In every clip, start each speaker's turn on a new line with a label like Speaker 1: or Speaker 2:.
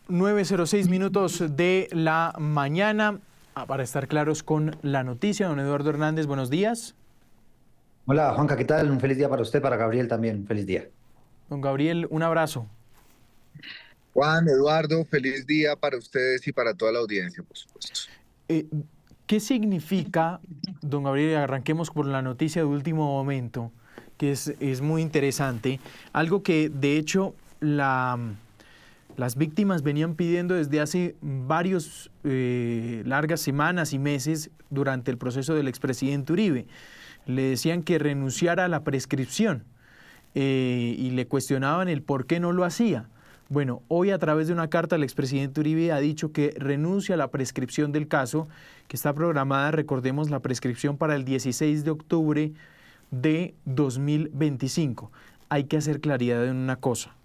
Speaker 1: 9:06 de la mañana. Para estar claros con la noticia, don Eduardo Hernández, buenos días.
Speaker 2: Hola Juanca, ¿qué tal? Un feliz día para usted, para Gabriel también, un feliz día.
Speaker 1: Don Gabriel, un abrazo.
Speaker 3: Juan, Eduardo, feliz día para ustedes y para toda la audiencia, por supuesto.
Speaker 1: Eh, ¿Qué significa, don Gabriel, arranquemos por la noticia de último momento, que es muy interesante, algo que de hecho las víctimas venían pidiendo desde hace varios largas semanas y meses durante el proceso del expresidente Uribe? Le decían que renunciara a la prescripción y le cuestionaban el por qué no lo hacía. Bueno, hoy a través de una carta el expresidente Uribe ha dicho que renuncia a la prescripción del caso, que está programada, recordemos, la prescripción para el 16 de octubre de 2025. Hay que hacer claridad en una cosa.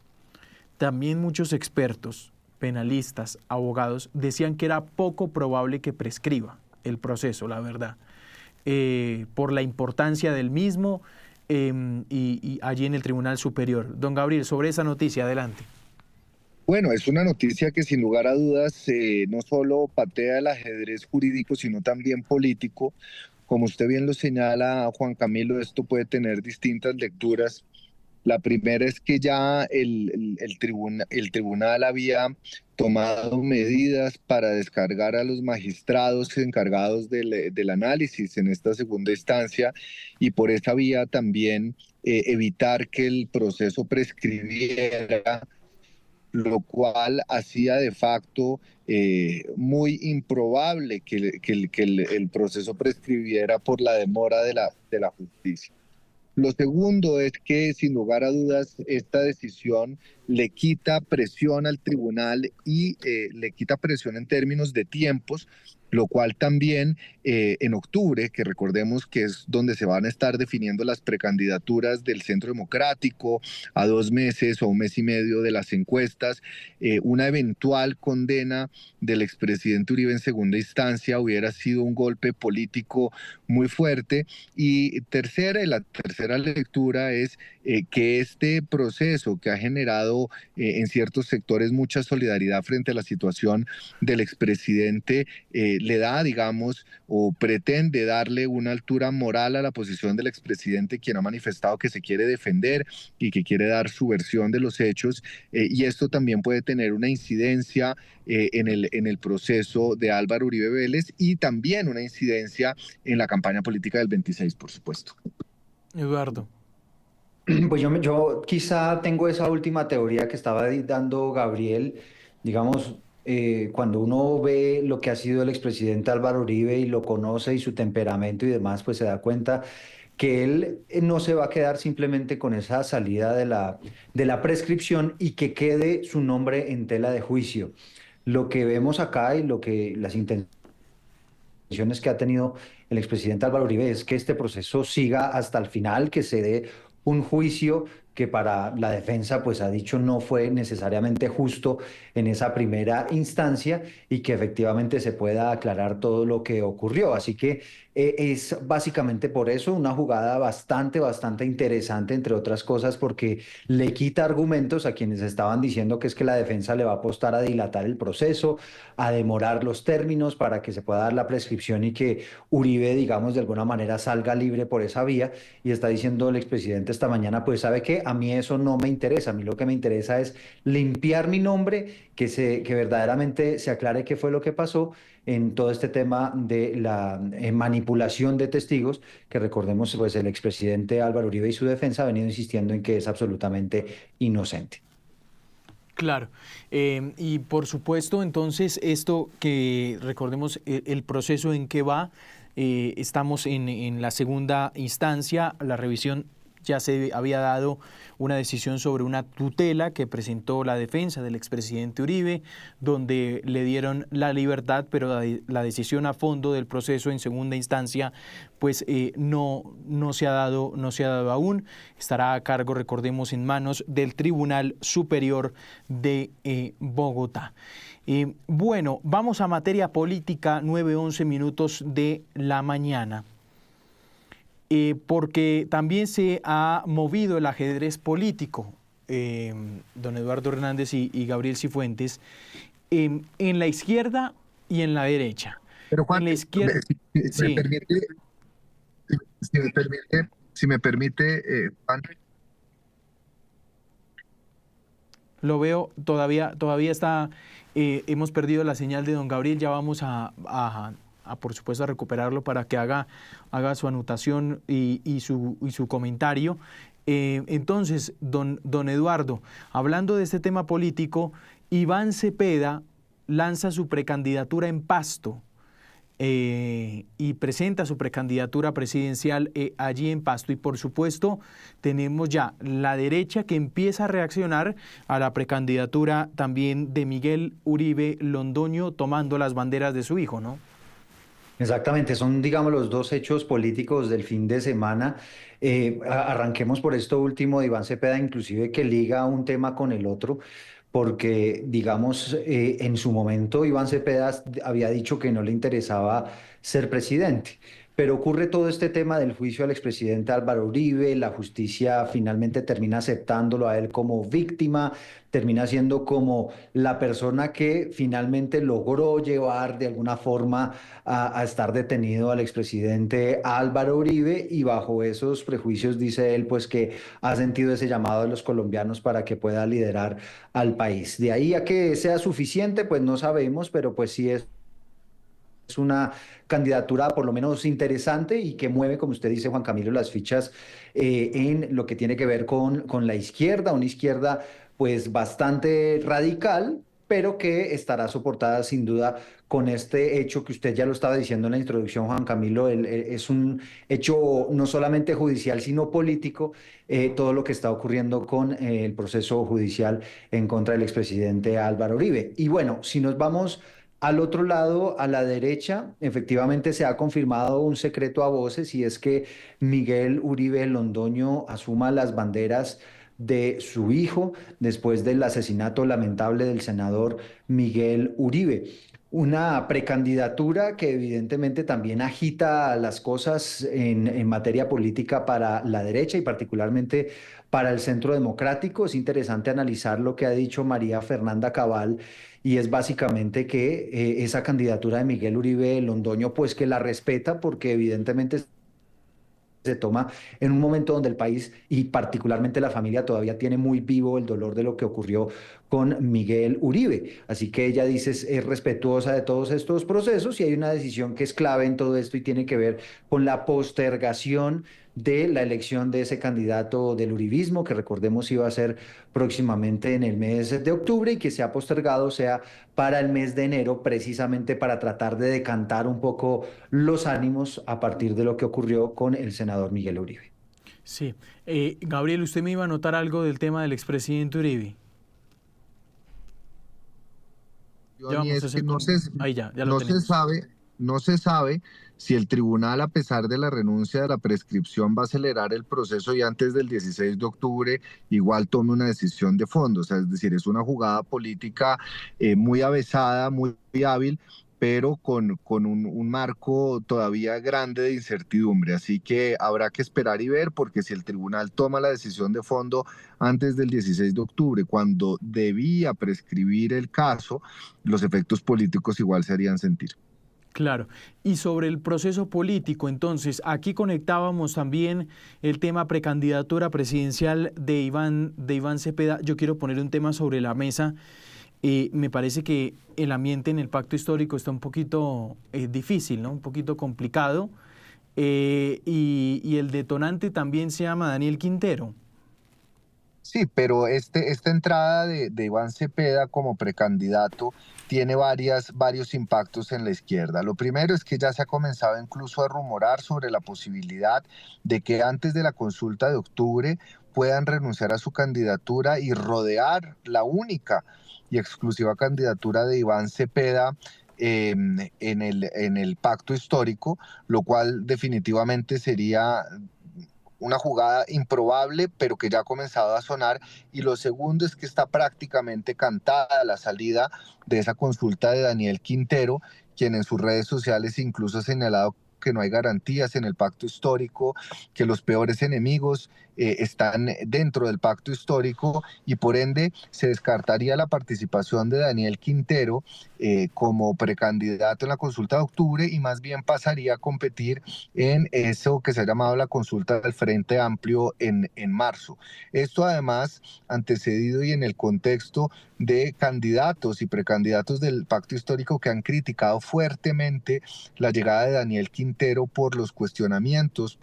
Speaker 1: También muchos expertos, penalistas, abogados, decían que era poco probable que prescriba el proceso, la verdad, por la importancia del mismo y allí en el Tribunal Superior. Don Gabriel, sobre esa noticia, adelante.
Speaker 3: Bueno, es una noticia que sin lugar a dudas no solo patea el ajedrez jurídico, sino también político. Como usted bien lo señala, Juan Camilo, esto puede tener distintas lecturas. La primera es que ya el tribunal había tomado medidas para descargar a los magistrados encargados del análisis en esta segunda instancia y por esa vía también evitar que el proceso prescribiera, lo cual hacía de facto muy improbable que el proceso prescribiera por la demora de la justicia. Lo segundo es que, sin lugar a dudas, esta decisión le quita presión al tribunal y le quita presión en términos de tiempos, lo cual también en octubre, que recordemos que es donde se van a estar definiendo las precandidaturas del Centro Democrático, a 2 meses o 1 mes y medio de las encuestas, una eventual condena del expresidente Uribe en segunda instancia hubiera sido un golpe político muy fuerte. Y la tercera lectura es que este proceso que ha generado en ciertos sectores mucha solidaridad frente a la situación del expresidente le da, digamos, o pretende darle una altura moral a la posición del expresidente, quien ha manifestado que se quiere defender y que quiere dar su versión de los hechos, y esto también puede tener una incidencia en el proceso de Álvaro Uribe Vélez y también una incidencia en la campaña política del 26, por supuesto.
Speaker 1: Eduardo.
Speaker 2: Pues yo quizá tengo esa última teoría que estaba dando Gabriel, digamos, cuando uno ve lo que ha sido el expresidente Álvaro Uribe y lo conoce y su temperamento y demás, pues se da cuenta que él no se va a quedar simplemente con esa salida de la prescripción y que quede su nombre en tela de juicio. Lo que vemos acá y lo que las intenciones que ha tenido el expresidente Álvaro Uribe es que este proceso siga hasta el final, que se dé un juicio que para la defensa pues ha dicho no fue necesariamente justo en esa primera instancia y que efectivamente se pueda aclarar todo lo que ocurrió. Así que es básicamente por eso una jugada bastante interesante, entre otras cosas, porque le quita argumentos a quienes estaban diciendo que es que la defensa le va a apostar a dilatar el proceso, a demorar los términos para que se pueda dar la prescripción y que Uribe, digamos, de alguna manera salga libre por esa vía. Y está diciendo el expresidente esta mañana, pues sabe que a mí eso no me interesa, a mí lo que me interesa es limpiar mi nombre, que verdaderamente se aclare qué fue lo que pasó en todo este tema de la manipulación de testigos, que recordemos, pues el expresidente Álvaro Uribe y su defensa han venido insistiendo en que es absolutamente inocente.
Speaker 1: Claro, y por supuesto entonces esto que recordemos el proceso en que va, estamos en la segunda instancia, la revisión ya se había dado una decisión sobre una tutela que presentó la defensa del expresidente Uribe, donde le dieron la libertad, pero la decisión a fondo del proceso en segunda instancia pues no se ha dado aún. Estará a cargo, recordemos, en manos del Tribunal Superior de Bogotá. Bueno, vamos a materia política, 9:11 de la mañana. Porque también se ha movido el ajedrez político, don Eduardo Hernández y Gabriel Cifuentes, en la izquierda y en la derecha.
Speaker 3: Pero Juan,
Speaker 1: En la izquierda,
Speaker 3: si me
Speaker 1: sí,
Speaker 3: permite, si me permite, Juan.
Speaker 1: lo veo, todavía está, hemos perdido la señal de don Gabriel, ya vamos por supuesto, a recuperarlo para que haga su anotación y su comentario. Entonces, don Eduardo, hablando de este tema político, Iván Cepeda lanza su precandidatura en Pasto. Y presenta su precandidatura presidencial allí en Pasto. Y por supuesto tenemos ya la derecha que empieza a reaccionar a la precandidatura también de Miguel Uribe Londoño, tomando las banderas de su hijo, ¿no?
Speaker 2: Exactamente, son, digamos, los dos hechos políticos del fin de semana. Arranquemos por esto último de Iván Cepeda, inclusive que liga un tema con el otro, porque, digamos, en su momento Iván Cepeda había dicho que no le interesaba ser presidente. Pero ocurre todo este tema del juicio al expresidente Álvaro Uribe, la justicia finalmente termina aceptándolo a él como víctima, termina siendo como la persona que finalmente logró llevar de alguna forma a estar detenido al expresidente Álvaro Uribe, y bajo esos prejuicios dice él pues que ha sentido ese llamado de los colombianos para que pueda liderar al país. De ahí a que sea suficiente, pues no sabemos, pero pues sí es una candidatura por lo menos interesante y que mueve, como usted dice, Juan Camilo, las fichas en lo que tiene que ver con la izquierda, una izquierda pues bastante radical, pero que estará soportada sin duda con este hecho que usted ya lo estaba diciendo en la introducción, Juan Camilo. Es un hecho no solamente judicial, sino político, todo lo que está ocurriendo con el proceso judicial en contra del expresidente Álvaro Uribe. Y bueno, si nos vamos al otro lado, a la derecha, efectivamente se ha confirmado un secreto a voces, y es que Miguel Uribe Londoño asuma las banderas de su hijo después del asesinato lamentable del senador Miguel Uribe. Una precandidatura que evidentemente también agita las cosas en materia política para la derecha y particularmente para el Centro Democrático. Es interesante analizar lo que ha dicho María Fernanda Cabal, y es básicamente que esa candidatura de Miguel Uribe Londoño, pues que la respeta porque evidentemente se toma en un momento donde el país y particularmente la familia todavía tiene muy vivo el dolor de lo que ocurrió con Miguel Uribe. Así que ella dice es respetuosa de todos estos procesos, y hay una decisión que es clave en todo esto y tiene que ver con la postergación de la elección de ese candidato del uribismo, que recordemos iba a ser próximamente en el mes de octubre y que se ha postergado, o sea, para el mes de enero, precisamente para tratar de decantar un poco los ánimos a partir de lo que ocurrió con el senador Miguel Uribe.
Speaker 1: Sí. Gabriel, usted me iba a notar algo del tema del expresidente Uribe. Ya
Speaker 3: Y
Speaker 1: vamos a
Speaker 3: es que
Speaker 1: hacer... Ahí ya lo
Speaker 3: no se
Speaker 1: tenemos.
Speaker 3: sabe, no se sabe si el tribunal, a pesar de la renuncia de la prescripción, va a acelerar el proceso y antes del 16 de octubre igual tome una decisión de fondo. O sea, es decir, es una jugada política muy avesada, muy hábil, pero con un marco todavía grande de incertidumbre. Así que habrá que esperar y ver, porque si el tribunal toma la decisión de fondo antes del 16 de octubre, cuando debía prescribir el caso, los efectos políticos igual se harían sentir.
Speaker 1: Claro. Y sobre el proceso político, entonces, aquí conectábamos también el tema precandidatura presidencial de Iván Cepeda. Yo quiero poner un tema sobre la mesa. Me parece que el ambiente en el pacto histórico está un poquito difícil, ¿no? Un poquito complicado. Y el detonante también se llama Daniel Quintero.
Speaker 3: Sí, pero esta entrada de Iván Cepeda como precandidato tiene varios impactos en la izquierda. Lo primero es que ya se ha comenzado incluso a rumorar sobre la posibilidad de que antes de la consulta de octubre puedan renunciar a su candidatura y rodear la única y exclusiva candidatura de Iván Cepeda en el pacto histórico, lo cual definitivamente sería una jugada improbable, pero que ya ha comenzado a sonar. Y lo segundo es que está prácticamente cantada la salida de esa consulta de Daniel Quintero, quien en sus redes sociales incluso ha señalado que no hay garantías en el pacto histórico, que los peores enemigos están dentro del pacto histórico y por ende se descartaría la participación de Daniel Quintero como precandidato en la consulta de octubre y más bien pasaría a competir en eso que se ha llamado la consulta del Frente Amplio en marzo. Esto además antecedido y en el contexto de candidatos y precandidatos del pacto histórico que han criticado fuertemente la llegada de Daniel Quintero por los cuestionamientos,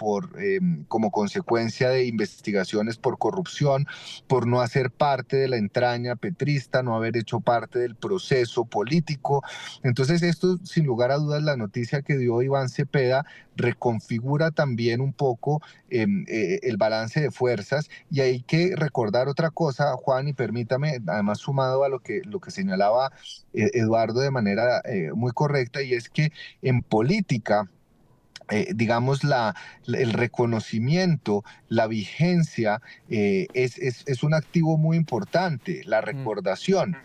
Speaker 3: como consecuencia de investigaciones por corrupción, por no hacer parte de la entraña petrista, no haber hecho parte del proceso político. Entonces esto, sin lugar a dudas, la noticia que dio Iván Cepeda reconfigura también un poco el balance de fuerzas y hay que recordar otra cosa, Juan, y permítame, además sumado a lo que señalaba Eduardo de manera muy correcta, y es que en política, digamos, el reconocimiento, la vigencia es un activo muy importante, la recordación.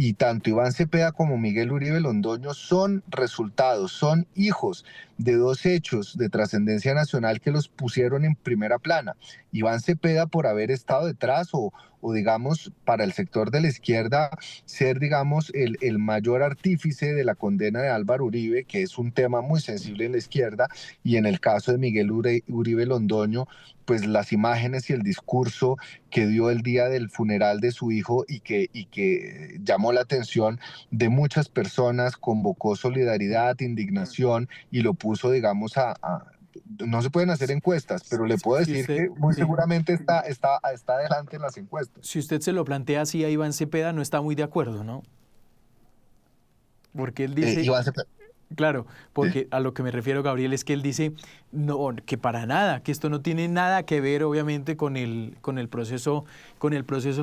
Speaker 3: Y tanto Iván Cepeda como Miguel Uribe Londoño son resultados, son hijos de dos hechos de trascendencia nacional que los pusieron en primera plana. Iván Cepeda por haber estado detrás o digamos, para el sector de la izquierda, ser, digamos, el mayor artífice de la condena de Álvaro Uribe, que es un tema muy sensible en la izquierda, y en el caso de Miguel Uribe Londoño, pues las imágenes y el discurso que dio el día del funeral de su hijo y que llamó la atención de muchas personas, convocó solidaridad, indignación y lo puso, digamos, no se pueden hacer encuestas, pero le puedo
Speaker 1: Si
Speaker 3: decir
Speaker 1: usted,
Speaker 3: que muy
Speaker 1: sí,
Speaker 3: seguramente está adelante en las encuestas.
Speaker 1: si usted se lo plantea así a Iván Cepeda, no está muy de acuerdo, ¿no? Porque él dice,
Speaker 3: Iván Cepeda.
Speaker 1: claro, porque a lo que me refiero, Gabriel, es que él dice no, que para nada, que esto no tiene nada que ver, obviamente, con el proceso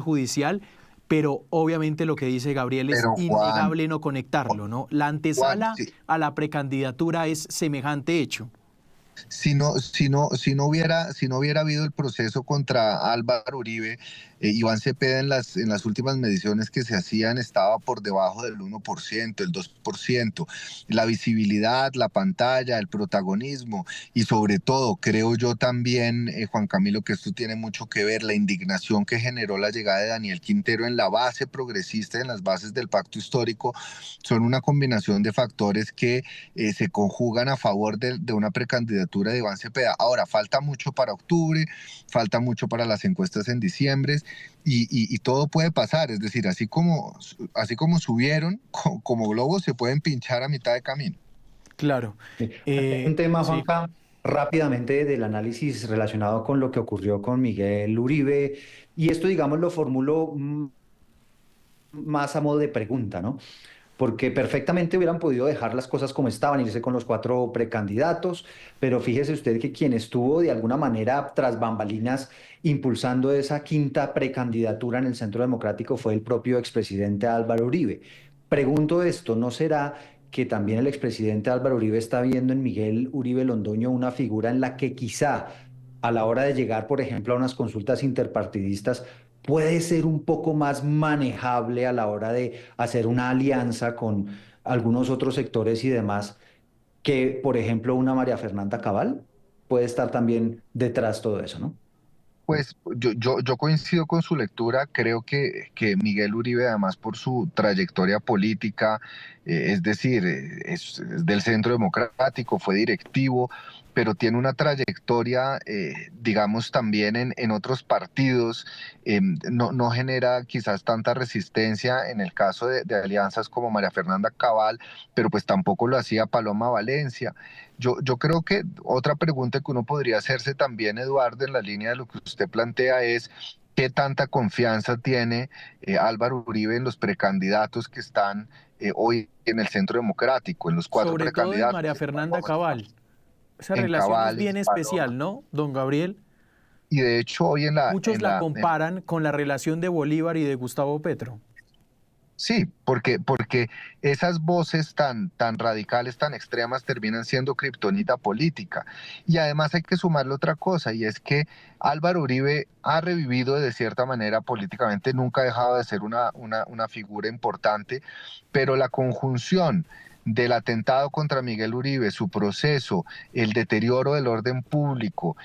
Speaker 1: judicial, pero obviamente lo que dice Gabriel es
Speaker 3: Pero
Speaker 1: innegable no conectarlo, ¿no? La
Speaker 3: Juan,
Speaker 1: antesala
Speaker 3: sí.
Speaker 1: a la precandidatura es semejante hecho.
Speaker 3: Si no hubiera habido el proceso contra Álvaro Uribe, Iván Cepeda en las últimas mediciones que se hacían estaba por debajo del 1%, el 2%. La visibilidad, la pantalla, el protagonismo y sobre todo, creo yo también, Juan Camilo, que esto tiene mucho que ver, la indignación que generó la llegada de Daniel Quintero en la base progresista, en las bases del pacto histórico, son una combinación de factores que se conjugan a favor de una precandidatura de Iván Cepeda. Ahora, falta mucho para octubre, falta mucho para las encuestas en diciembre y todo puede pasar. Es decir, así como subieron, como globos se pueden pinchar a mitad de camino.
Speaker 1: Claro.
Speaker 2: Sí. Hay un tema,
Speaker 1: Sí.
Speaker 2: Juanca, rápidamente del análisis relacionado con lo que ocurrió con Miguel Uribe, y esto, digamos, lo formulo más a modo de pregunta, ¿no? Porque perfectamente hubieran podido dejar las cosas como estaban, irse con los cuatro precandidatos, pero fíjese usted que quien estuvo de alguna manera tras bambalinas impulsando esa quinta precandidatura en el Centro Democrático fue el propio expresidente Álvaro Uribe. Pregunto esto, ¿no será que también el expresidente Álvaro Uribe está viendo en Miguel Uribe Londoño una figura en la que quizá a la hora de llegar, por ejemplo, a unas consultas interpartidistas, puede ser un poco más manejable a la hora de hacer una alianza con algunos otros sectores y demás, que por ejemplo una María Fernanda Cabal puede estar también detrás de todo eso, ¿no?
Speaker 3: Pues yo coincido con su lectura, creo que Miguel Uribe, además por su trayectoria política, es decir, es del Centro Democrático, fue directivo, pero tiene una trayectoria, digamos, también en otros partidos, no genera quizás tanta resistencia en el caso de alianzas como María Fernanda Cabal, pero pues tampoco lo hacía Paloma Valencia. Yo creo que otra pregunta que uno podría hacerse también, Eduardo, en la línea de lo que usted plantea es qué tanta confianza tiene Álvaro Uribe en los precandidatos que están hoy en el Centro Democrático, en los cuatro
Speaker 1: Sobre todo en
Speaker 3: precandidatos,
Speaker 1: María Fernanda Cabal. Esa
Speaker 3: en
Speaker 1: relación es
Speaker 3: Cabales,
Speaker 1: bien
Speaker 3: Paloma.
Speaker 1: especial, ¿no, don Gabriel?
Speaker 3: Y de hecho hoy
Speaker 1: Muchos la comparan con la relación de Bolívar y de Gustavo Petro.
Speaker 3: sí, porque esas voces tan radicales, tan extremas, terminan siendo kriptonita política. Y además hay que sumarle otra cosa, y es que Álvaro Uribe ha revivido de cierta manera políticamente, nunca ha dejado de ser una figura importante, pero la conjunción del atentado contra Miguel Uribe, su proceso, el deterioro del orden público,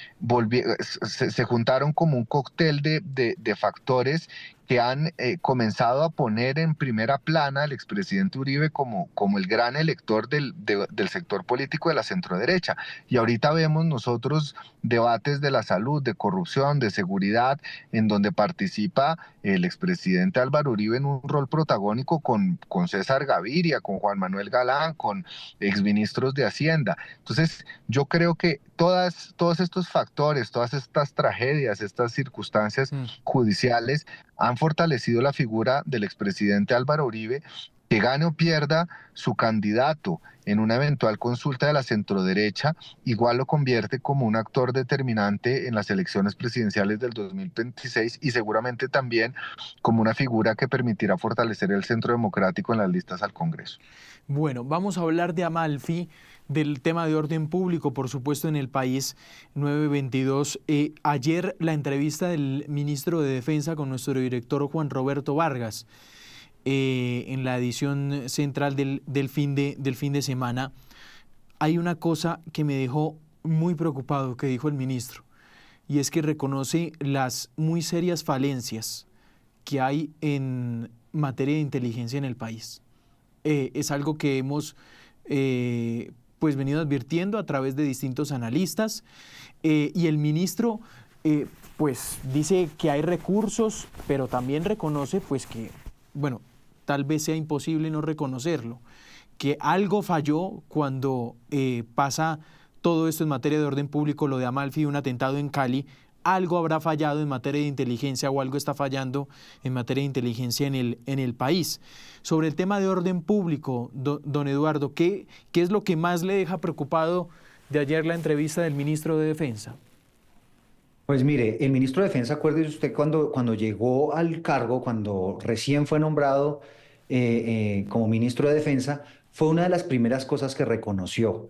Speaker 3: se juntaron como un cóctel de factores que han comenzado a poner en primera plana al expresidente Uribe como el gran elector del sector político de la centroderecha. Y ahorita vemos nosotros debates de la salud, de corrupción, de seguridad, en donde participa el expresidente Álvaro Uribe en un rol protagónico con César Gaviria, con Juan Manuel Galán, con exministros de Hacienda. Entonces, yo creo que todos estos factores, todas estas tragedias, estas circunstancias judiciales han fortalecido la figura del expresidente Álvaro Uribe, que gane o pierda su candidato en una eventual consulta de la centroderecha, igual lo convierte como un actor determinante en las elecciones presidenciales del 2026 y seguramente también como una figura que permitirá fortalecer el centro democrático en las listas al Congreso.
Speaker 1: Bueno, vamos a hablar de Amalfi, del tema de orden público, por supuesto, en el país 922. Ayer la entrevista del ministro de Defensa con nuestro director Juan Roberto Vargas, en la edición central del fin de semana, hay una cosa que me dejó muy preocupado que dijo el ministro, y es que reconoce las muy serias falencias que hay en materia de inteligencia en el país. Es algo que hemos pues venido advirtiendo a través de distintos analistas, y el ministro pues dice que hay recursos, pero también reconoce pues que, bueno, tal vez sea imposible no reconocerlo, que algo falló cuando pasa todo esto en materia de orden público, lo de Amalfi, un atentado en Cali. Algo habrá fallado en materia de inteligencia o algo está fallando en materia de inteligencia en el país. Sobre el tema de orden público, don Eduardo, ¿qué es lo que más le deja preocupado de ayer la entrevista del ministro de Defensa?
Speaker 2: Pues mire, el ministro de Defensa, acuérdese usted cuando llegó al cargo, cuando recién fue nombrado como ministro de Defensa, fue una de las primeras cosas que reconoció.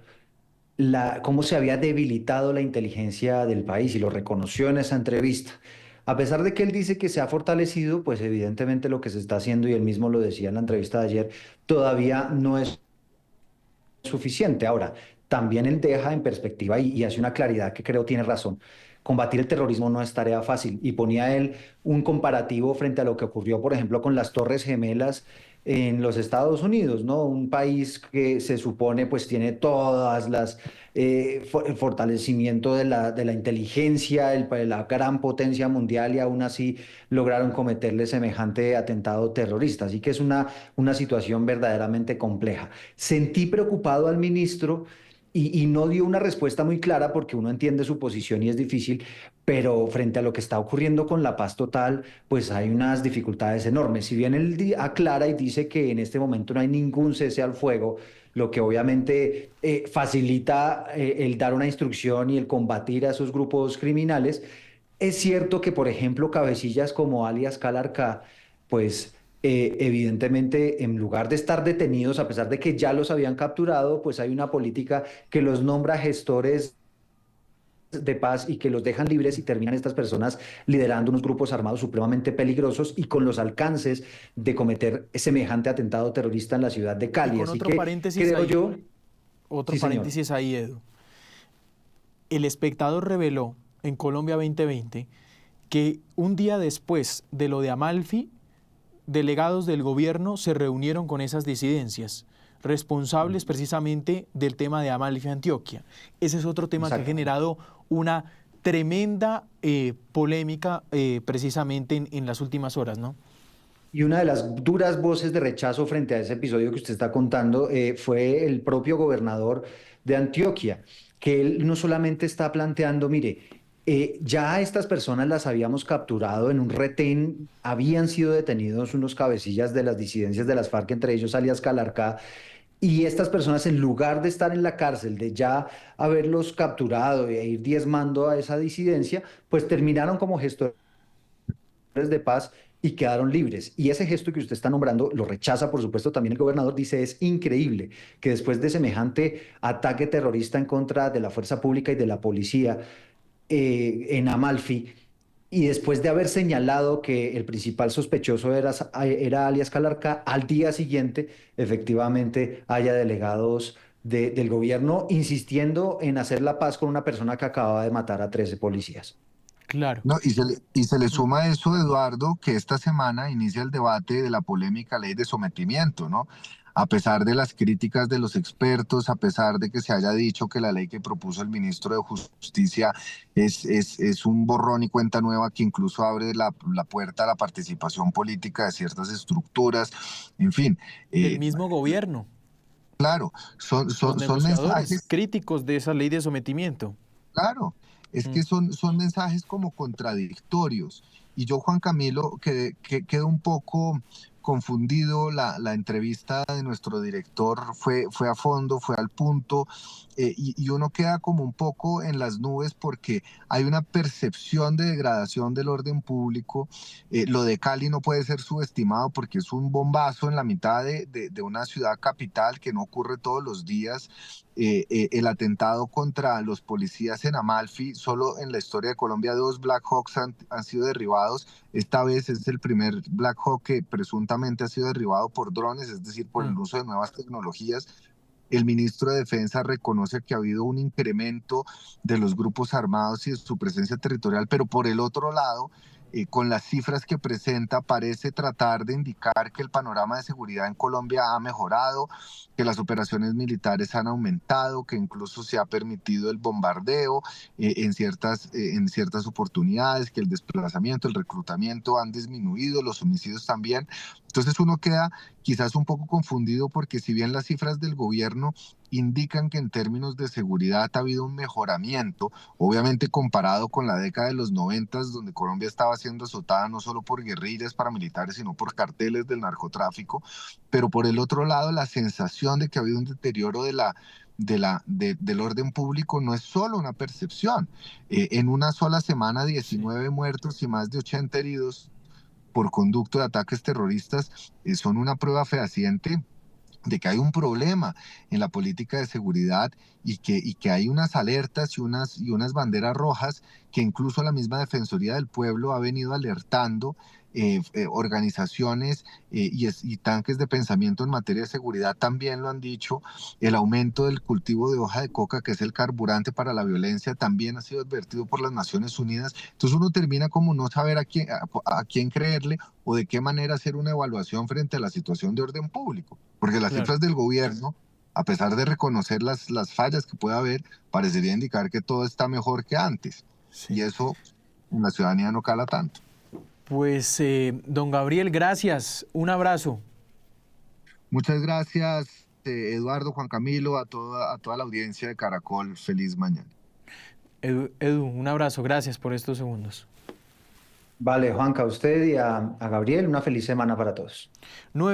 Speaker 2: Cómo se había debilitado la inteligencia del país y lo reconoció en esa entrevista. A pesar de que él dice que se ha fortalecido, pues evidentemente lo que se está haciendo, y él mismo lo decía en la entrevista de ayer, todavía no es suficiente. Ahora, también él deja en perspectiva y hace una claridad que creo tiene razón. Combatir el terrorismo no es tarea fácil, y ponía él un comparativo frente a lo que ocurrió, por ejemplo, con las Torres Gemelas en los Estados Unidos, ¿no? Un país que se supone pues tiene todas las el fortalecimiento de la inteligencia, la gran potencia mundial, y aún así lograron cometerle semejante atentado terrorista. Así que es una situación verdaderamente compleja. Sentí preocupado al ministro y no dio una respuesta muy clara, porque uno entiende su posición y es difícil, pero frente a lo que está ocurriendo con la paz total, pues hay unas dificultades enormes. Si bien él aclara y dice que en este momento no hay ningún cese al fuego, lo que obviamente facilita el dar una instrucción y el combatir a esos grupos criminales, es cierto que, por ejemplo, cabecillas como alias Calarcá, pues evidentemente, en lugar de estar detenidos, a pesar de que ya los habían capturado, pues hay una política que los nombra gestores de paz y que los dejan libres, y terminan estas personas liderando unos grupos armados supremamente peligrosos y con los alcances de cometer semejante atentado terrorista en la ciudad de
Speaker 1: Y
Speaker 2: Cali.
Speaker 1: con
Speaker 2: Así
Speaker 1: otro
Speaker 2: que
Speaker 1: paréntesis
Speaker 2: creo
Speaker 1: ahí,
Speaker 2: yo,
Speaker 1: otro
Speaker 2: sí, señor.
Speaker 1: paréntesis ahí, Edu. El Espectador reveló en Colombia 2020 que un día después de lo de Amalfi, delegados del gobierno se reunieron con esas disidencias, responsables precisamente del tema de Amalfi Antioquia. Ese es otro tema que ha generado una tremenda polémica precisamente en las últimas horas, ¿no?
Speaker 2: Y una de las duras voces de rechazo frente a ese episodio que usted está contando fue el propio gobernador de Antioquia, que él no solamente está planteando, mire, ya a estas personas las habíamos capturado en un retén, habían sido detenidos unos cabecillas de las disidencias de las FARC, entre ellos alias Calarcá, y estas personas, en lugar de estar en la cárcel, de ya haberlos capturado e ir diezmando a esa disidencia, pues terminaron como gestores de paz y quedaron libres. Y ese gesto que usted está nombrando lo rechaza, por supuesto, también el gobernador. Dice, es increíble que después de semejante ataque terrorista en contra de la fuerza pública y de la policía en Amalfi, y después de haber señalado que el principal sospechoso era alias Calarca, al día siguiente efectivamente haya delegados del gobierno insistiendo en hacer la paz con una persona que acababa de matar a 13 policías.
Speaker 1: Claro.
Speaker 3: No, y se le
Speaker 1: Mm.
Speaker 3: suma a eso, Eduardo, que esta semana inicia el debate de la polémica ley de sometimiento, ¿no? A pesar de las críticas de los expertos, a pesar de que se haya dicho que la ley que propuso el ministro de Justicia es un borrón y cuenta nueva que incluso abre la puerta a la participación política de ciertas estructuras, en fin,
Speaker 1: Del
Speaker 3: eh,
Speaker 1: mismo gobierno,
Speaker 3: claro,
Speaker 1: los
Speaker 3: son
Speaker 1: negociadores
Speaker 3: mensajes.
Speaker 1: críticos de esa ley de sometimiento.
Speaker 3: Claro, es
Speaker 1: Mm.
Speaker 3: que son mensajes como contradictorios. Y yo, Juan Camilo, quedo un poco confundido. La entrevista de nuestro director fue a fondo, fue al punto, y uno queda como un poco en las nubes porque hay una percepción de degradación del orden público. Lo de Cali no puede ser subestimado porque es un bombazo en la mitad de una ciudad capital que no ocurre todos los días. El atentado contra los policías en Amalfi, solo en la historia de Colombia 2 Black Hawks han sido derribados. Esta vez es el primer Black Hawk que presuntamente ha sido derribado por drones, es decir, por el
Speaker 1: Mm.
Speaker 3: uso de nuevas tecnologías. El ministro de Defensa reconoce que ha habido un incremento de los grupos armados y de su presencia territorial, pero por el otro lado, con las cifras que presenta, parece tratar de indicar que el panorama de seguridad en Colombia ha mejorado, que las operaciones militares han aumentado, que incluso se ha permitido el bombardeo en ciertas oportunidades, que el desplazamiento, el reclutamiento han disminuido, los homicidios también. Entonces uno queda quizás un poco confundido porque si bien las cifras del gobierno indican que en términos de seguridad ha habido un mejoramiento, obviamente comparado con la década de los 90, donde Colombia estaba siendo azotada no solo por guerrillas paramilitares, sino por carteles del narcotráfico, pero por el otro lado la sensación de que ha habido un deterioro del orden público no es solo una percepción. En una sola semana,
Speaker 1: Sí.
Speaker 3: 19 muertos y más de 80 heridos por conducto de ataques terroristas son una prueba fehaciente de que hay un problema en la política de seguridad y que hay unas alertas y unas banderas rojas que incluso la misma Defensoría del Pueblo ha venido alertando. Organizaciones y tanques de pensamiento en materia de seguridad también lo han dicho. El aumento del cultivo de hoja de coca, que es el carburante para la violencia, también ha sido advertido por las Naciones Unidas. Entonces uno termina como no saber a quién creerle o de qué manera hacer una evaluación frente a la situación de orden público. Porque las
Speaker 1: Claro.
Speaker 3: cifras del gobierno, a pesar de reconocer las fallas que pueda haber, parecería indicar que todo está mejor que antes.
Speaker 1: Sí.
Speaker 3: Y eso en la ciudadanía no cala tanto.
Speaker 1: Pues, don Gabriel, gracias. Un abrazo.
Speaker 3: Muchas gracias, Eduardo, Juan Camilo, a toda la audiencia de Caracol. Feliz mañana.
Speaker 1: Edu, un abrazo. Gracias por estos segundos.
Speaker 2: Vale, Juanca, a usted y a Gabriel, una feliz semana para todos.
Speaker 1: 9